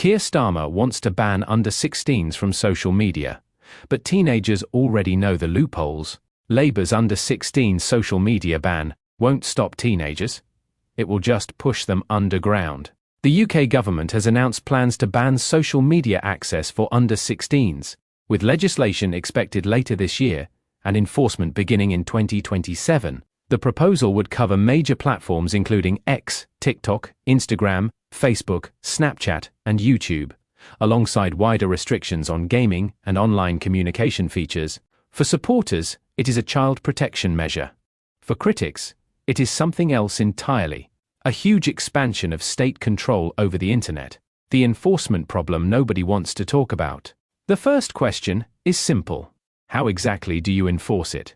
Keir Starmer wants to ban under-16s from social media, but teenagers already know the loopholes. Labour's under-16 social media ban won't stop teenagers. It will just push them underground. The UK government has announced plans to ban social media access for under-16s, with legislation expected later this year and enforcement beginning in 2027. The proposal would cover major platforms including X, TikTok, Instagram, Facebook, Snapchat, and YouTube, alongside wider restrictions on gaming and online communication features. For supporters, it is a child protection measure. For critics, it is something else entirely. A huge expansion of state control over the internet. The enforcement problem nobody wants to talk about. The first question is simple. How exactly do you enforce it?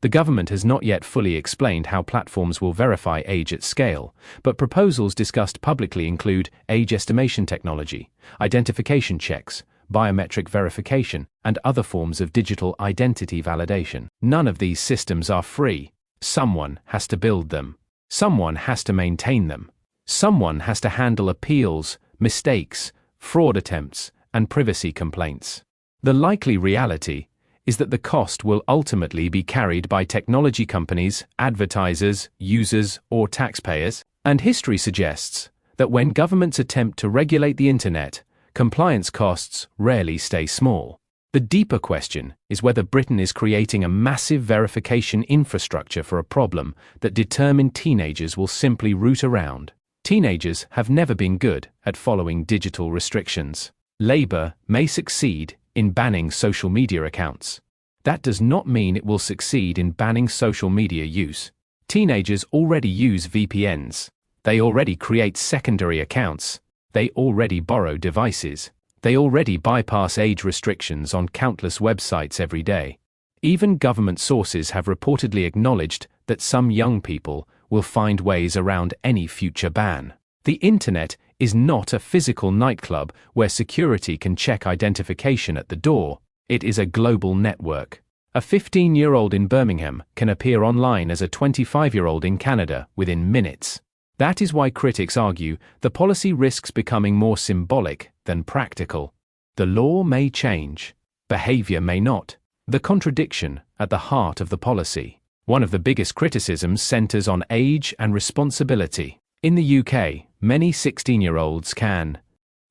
The government has not yet fully explained how platforms will verify age at scale, but proposals discussed publicly include age estimation technology, identification checks, biometric verification, and other forms of digital identity validation. None of these systems are free. Someone has to build them. Someone has to maintain them. Someone has to handle appeals, mistakes, fraud attempts, and privacy complaints. The likely reality is that the cost will ultimately be carried by technology companies, advertisers, users, or taxpayers, and history suggests that when governments attempt to regulate the internet, compliance costs rarely stay small. The deeper question is whether Britain is creating a massive verification infrastructure for a problem that determined teenagers will simply root around. Teenagers have never been good at following digital restrictions. Labour may succeed in banning social media accounts. That does not mean it will succeed in banning social media use. Teenagers already use VPNs. They already create secondary accounts. They already borrow devices. They already bypass age restrictions on countless websites every day. Even government sources have reportedly acknowledged that some young people will find ways around any future ban. The internet is not a physical nightclub where security can check identification at the door. It is a global network. A 15-year-old in Birmingham can appear online as a 25-year-old in Canada within minutes. That is why critics argue the policy risks becoming more symbolic than practical. The law may change. Behavior may not. The contradiction at the heart of the policy. One of the biggest criticisms centers on age and responsibility. In the UK, many 16-year-olds can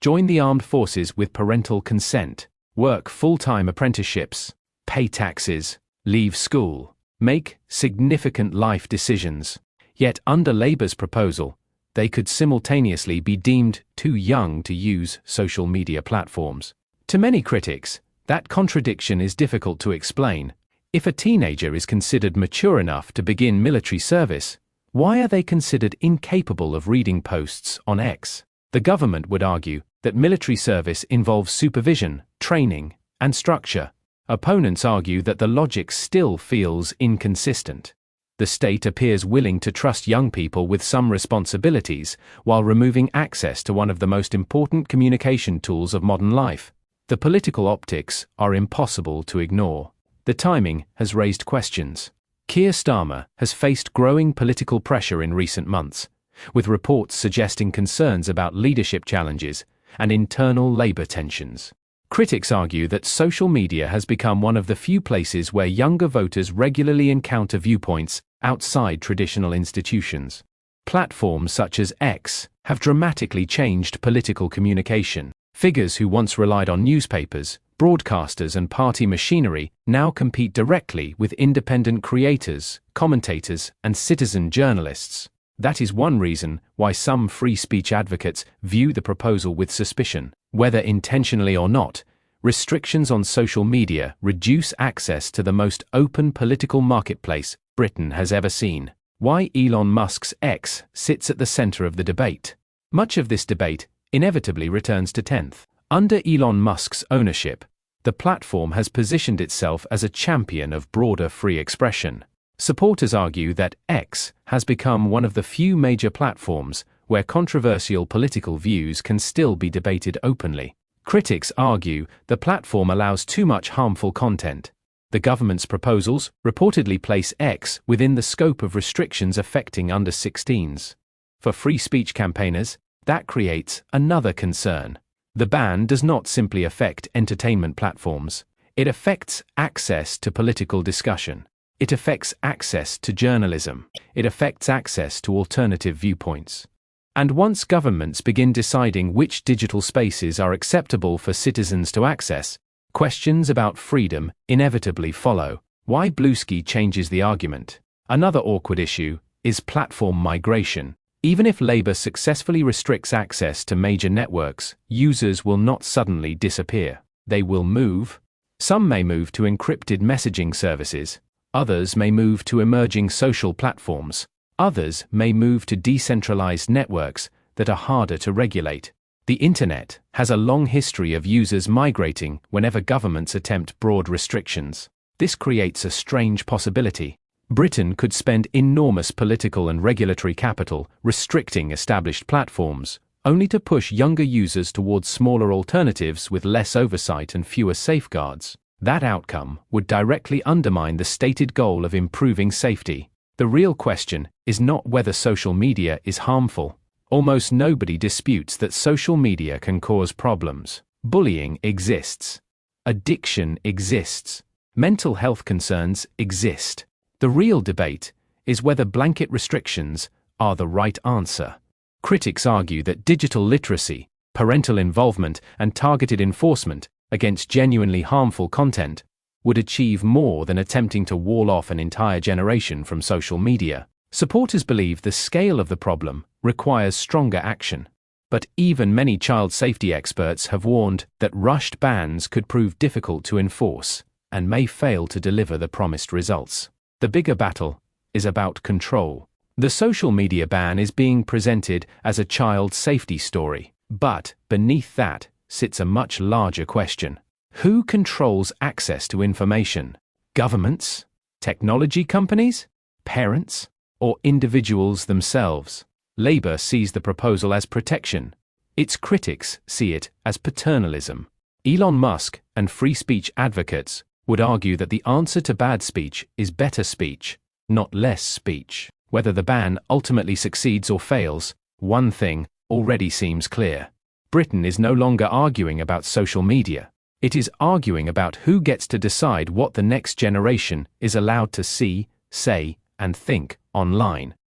join the armed forces with parental consent, work full-time apprenticeships, pay taxes, leave school, make significant life decisions. Yet under Labour's proposal, they could simultaneously be deemed too young to use social media platforms. To many critics, that contradiction is difficult to explain. If a teenager is considered mature enough to begin military service, why are they considered incapable of reading posts on X? The government would argue that military service involves supervision, training, and structure. Opponents argue that the logic still feels inconsistent. The state appears willing to trust young people with some responsibilities while removing access to one of the most important communication tools of modern life. The political optics are impossible to ignore. The timing has raised questions. Keir Starmer has faced growing political pressure in recent months, with reports suggesting concerns about leadership challenges and internal Labour tensions. Critics argue that social media has become one of the few places where younger voters regularly encounter viewpoints outside traditional institutions. Platforms such as X have dramatically changed political communication. Figures who once relied on newspapers, broadcasters, and party machinery now compete directly with independent creators, commentators, and citizen journalists. That is one reason why some free speech advocates view the proposal with suspicion. Whether intentionally or not, restrictions on social media reduce access to the most open political marketplace Britain has ever seen. Why Elon Musk's X sits at the center of the debate. Much of this debate inevitably returns to 10th. Under Elon Musk's ownership, the platform has positioned itself as a champion of broader free expression. Supporters argue that X has become one of the few major platforms where controversial political views can still be debated openly. Critics argue the platform allows too much harmful content. The government's proposals reportedly place X within the scope of restrictions affecting under-16s. For free speech campaigners, that creates another concern. The ban does not simply affect entertainment platforms. It affects access to political discussion. It affects access to journalism. It affects access to alternative viewpoints. And once governments begin deciding which digital spaces are acceptable for citizens to access, questions about freedom inevitably follow. Why Bluesky changes the argument. Another awkward issue is platform migration. Even if Labour successfully restricts access to major networks, users will not suddenly disappear. They will move. Some may move to encrypted messaging services. Others may move to emerging social platforms. Others may move to decentralized networks that are harder to regulate. The Internet has a long history of users migrating whenever governments attempt broad restrictions. This creates a strange possibility. Britain could spend enormous political and regulatory capital restricting established platforms, only to push younger users towards smaller alternatives with less oversight and fewer safeguards. That outcome would directly undermine the stated goal of improving safety. The real question is not whether social media is harmful. Almost nobody disputes that social media can cause problems. Bullying exists. Addiction exists. Mental health concerns exist. The real debate is whether blanket restrictions are the right answer. Critics argue that digital literacy, parental involvement, and targeted enforcement against genuinely harmful content would achieve more than attempting to wall off an entire generation from social media. Supporters believe the scale of the problem requires stronger action. But even many child safety experts have warned that rushed bans could prove difficult to enforce and may fail to deliver the promised results. The bigger battle is about control. The social media ban is being presented as a child safety story, but beneath that sits a much larger question. Who controls access to information? Governments? Technology companies? Parents? Or individuals themselves? Labour sees the proposal as protection. Its critics see it as paternalism. Elon Musk and free speech advocates would argue that the answer to bad speech is better speech, not less speech. Whether the ban ultimately succeeds or fails, one thing already seems clear. Britain is no longer arguing about social media. It is arguing about who gets to decide what the next generation is allowed to see, say, and think online.